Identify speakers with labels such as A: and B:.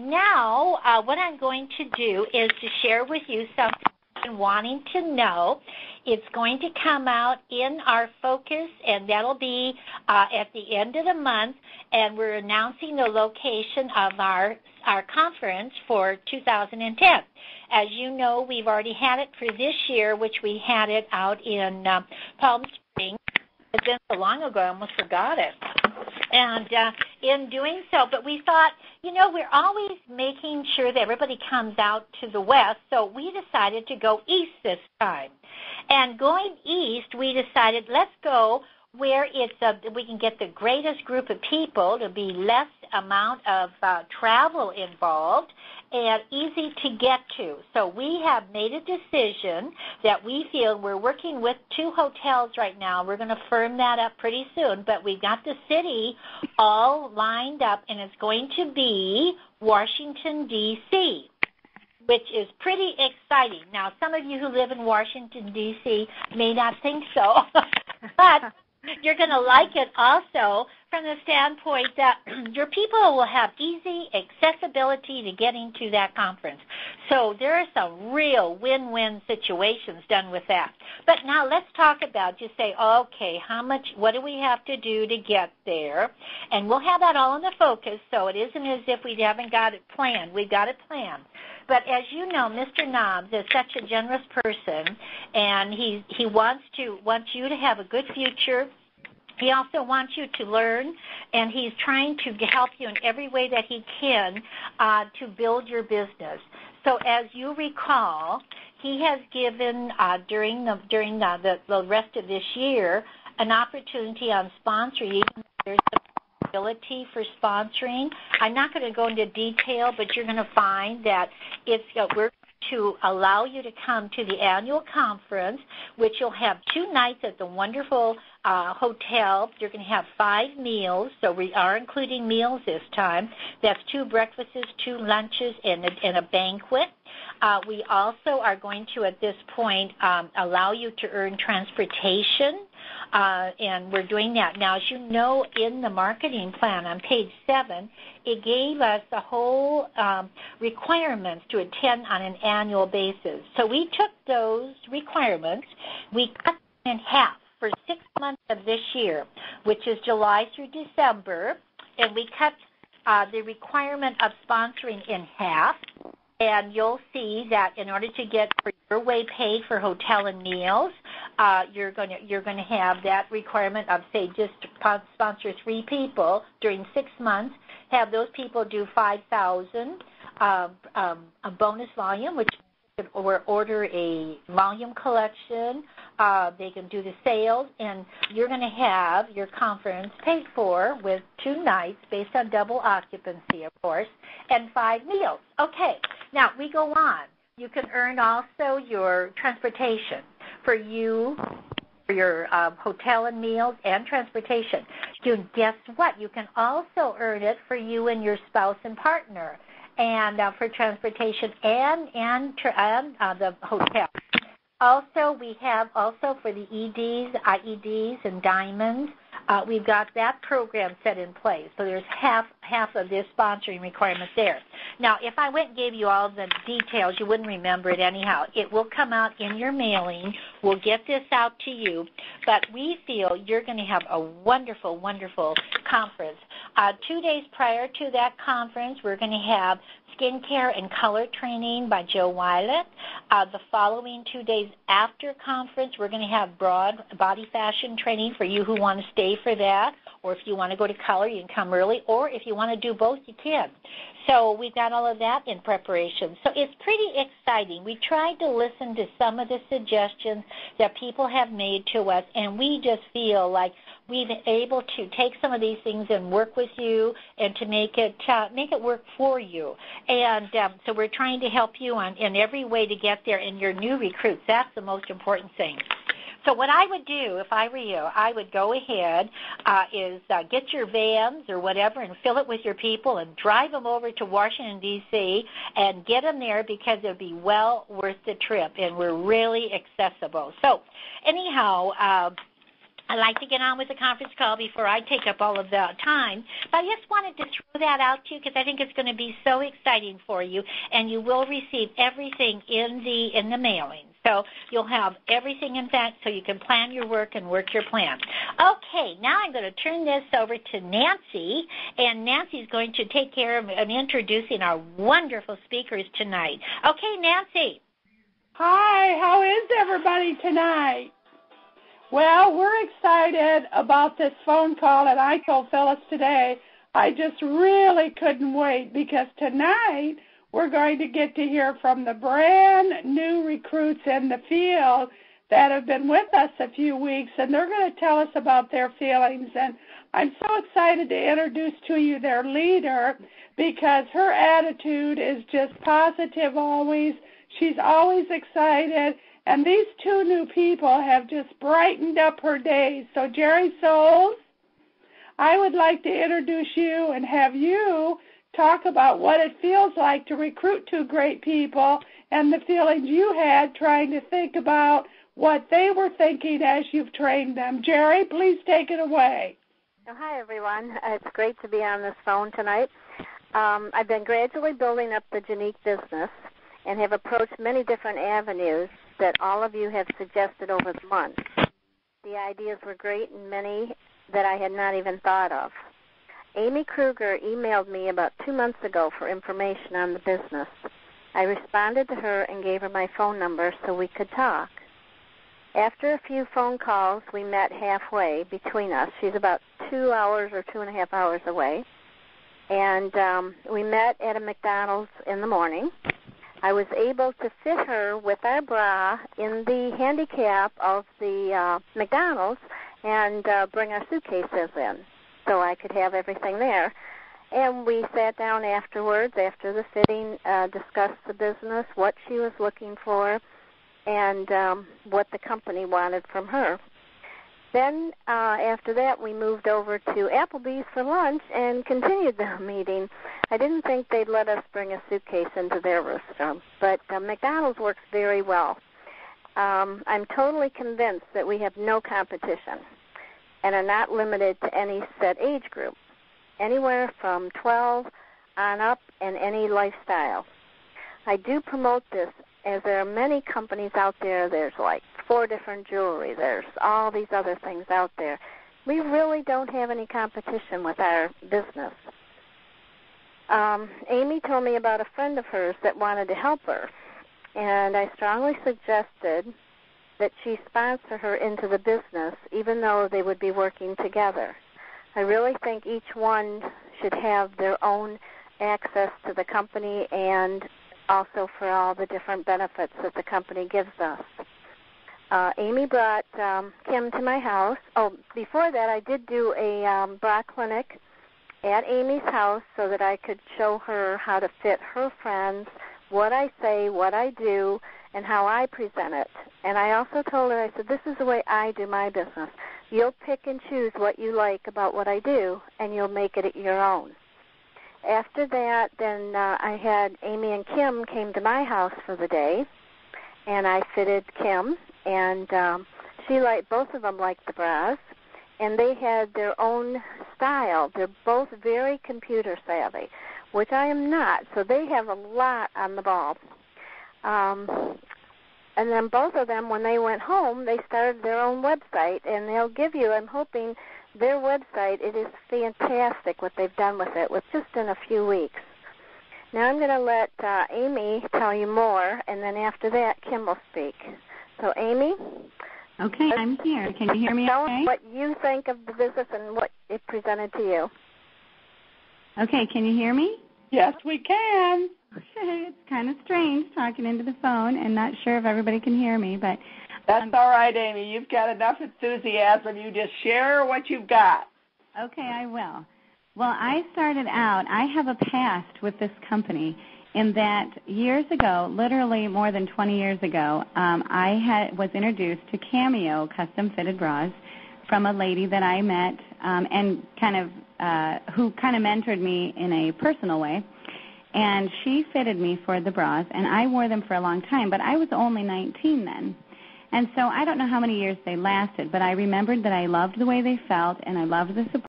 A: now what I'm going to do is to share with you something you've been wanting to know. It's going to come out in our focus, and that'll be at the end of the month, and we're announcing the location of our conference for 2010. As you know, we've already had it for this year, which we had it out in Palm Springs. It's been so long ago, I almost forgot it. And in doing so, but we thought, we're always making sure that everybody comes out to the west, so we decided to go east this time. And going east, we decided let's go where we can get the greatest group of people, to be less amount of travel involved and easy to get to. So we have made a decision that we feel we're working with 2 hotels right now. We're going to firm that up pretty soon, but we've got the city all lined up, and it's going to be Washington, D.C., which is pretty exciting. Now, some of you who live in Washington, D.C. may not think so, but you're going to like it also from the standpoint that your people will have easy accessibility to getting to that conference. So there are some real win-win situations done with that. But now let's talk about, just say, okay, what do we have to do to get there? And we'll have that all in the focus, so it isn't as if we haven't got it planned. We've got it planned. But as you know, Mr. Knobs is such a generous person, and he wants you to have a good future. He also wants you to learn, and he's trying to help you in every way that he can to build your business. So as you recall, he has given during the rest of this year an opportunity on sponsoring. Even there's some ability for sponsoring. I'm not going to go into detail, but you're going to find that we're to allow you to come to the annual conference, which you'll have 2 nights at the wonderful hotel. You're going to have 5 meals, so we are including meals this time. That's 2 breakfasts, 2 lunches, and a banquet. We also are going to, at this point, allow you to earn transportation, and we're doing that. Now, as you know, in the marketing plan on page 7, it gave us the whole requirements to attend on an annual basis. So we took those requirements, we cut them in half for 6 months of this year, which is July through December, and we cut the requirement of sponsoring in half. And you'll see that in order to get for your way paid for hotel and meals, you're going to have that requirement of, say, just sponsor 3 people during 6 months. Have those people do 5,000 a bonus volume, which or order a volume collection. They can do the sales, and you're going to have your conference paid for with 2 nights based on double occupancy, of course, and 5 meals. Okay, now we go on. You can earn also your transportation for your hotel and meals and transportation. Guess what? You can also earn it for you and your spouse and partner, and for transportation and the hotel. Also, we have also for the EDs, IEDs, and diamonds, we've got that program set in place. So there's half of this sponsoring requirement there. Now, if I went and gave you all the details, you wouldn't remember it anyhow. It will come out in your mailing. We'll get this out to you. But we feel you're going to have a wonderful, wonderful conference. 2 days prior to that conference, we're going to have skincare and color training by Joe Weilet. The following 2 days after conference, we're going to have broad body fashion training for you who want to stay for that, or if you want to go to color, you can come early, or if you want to do both, you can. So we've got all of that in preparation. So it's pretty exciting. We tried to listen to some of the suggestions that people have made to us, and we just feel like we've been able to take some of these things and work with you and to make it work for you. And so we're trying to help you in every way to get there, and your new recruits. That's the most important thing. So what I would do if I were you, I would go ahead, get your vans or whatever and fill it with your people and drive them over to Washington, D.C. and get them there, because it would be well worth the trip, and we're really accessible. So anyhow, I like to get on with the conference call before I take up all of the time, but I just wanted to throw that out to you because I think it's going to be so exciting for you, and you will receive everything in the mailing. So you'll have everything, in fact, so you can plan your work and work your plan. Okay, now I'm going to turn this over to Nancy, and Nancy's going to take care of introducing our wonderful speakers tonight. Okay, Nancy.
B: Hi, how is everybody tonight? Well, we're excited about this phone call, and I told Phyllis today I just really couldn't wait because tonight we're going to get to hear from the brand new recruits in the field that have been with us a few weeks, and they're going to tell us about their feelings. And I'm so excited to introduce to you their leader because her attitude is just positive always. She's always excited. And these two new people have just brightened up her days. So, Jerry Souls, I would like to introduce you and have you talk about what it feels like to recruit two great people and the feelings you had trying to think about what they were thinking as you've trained them. Jerry, please take it away.
C: Oh, hi, everyone. It's great to be on this phone tonight. I've been gradually building up the Janique business and have approached many different avenues that all of you have suggested over the months. The ideas were great and many that I had not even thought of. Amy Kruger emailed me about 2 months ago for information on the business. I responded to her and gave her my phone number so we could talk. After a few phone calls, we met halfway between us. She's about 2 hours or 2.5 hours away. And we met at a McDonald's in the morning. I was able to fit her with our bra in the handicap of the McDonald's and bring our suitcases in so I could have everything there. And we sat down afterwards, after the fitting, discussed the business, what she was looking for, and what the company wanted from her. Then after that, we moved over to Applebee's for lunch and continued the meeting. I didn't think they'd let us bring a suitcase into their restaurant, but McDonald's works very well. I'm totally convinced that we have no competition and are not limited to any set age group, anywhere from 12 on up and any lifestyle. I do promote this as there are many companies out there. There's like 4 different jewelry. There's all these other things out there. We really don't have any competition with our business. Amy told me about a friend of hers that wanted to help her, and I strongly suggested that she sponsor her into the business, even though they would be working together. I really think each one should have their own access to the company and also for all the different benefits that the company gives us. Amy brought Kim to my house. Oh, before that, I did do a bra clinic at Amy's house so that I could show her how to fit her friends, what I say, what I do, and how I present it. And I also told her, I said, this is the way I do my business. You'll pick and choose what you like about what I do, and you'll make it your own. After that, then I had Amy and Kim came to my house for the day, and I fitted Kim, and both of them liked the bras, and they had their own style. They're both very computer savvy, which I am not, so they have a lot on the ball. And then both of them, when they went home, they started their own website, and they'll give you, I'm hoping, their website. It is fantastic what they've done with it, with just in a few weeks. Now I'm going to let Amy tell you more, and then after that, Kim will speak. So, Amy?
D: Okay, I'm here. Can you hear me
C: tell
D: okay?
C: us what you think of the business and what it presented to you.
D: Okay, can you hear me?
B: Yes, we can.
D: Okay, it's kind of strange talking into the phone and not sure if everybody can hear me, but
B: that's all right, Amy. You've got enough enthusiasm. You just share what you've got.
D: Okay, I will. Well, I started out, I have a past with this company in that years ago, literally more than 20 years ago, I was introduced to Cameo custom fitted bras from a lady that I met and who kind of mentored me in a personal way. And she fitted me for the bras, and I wore them for a long time, but I was only 19 then. And so I don't know how many years they lasted, but I remembered that I loved the way they felt and I loved the support.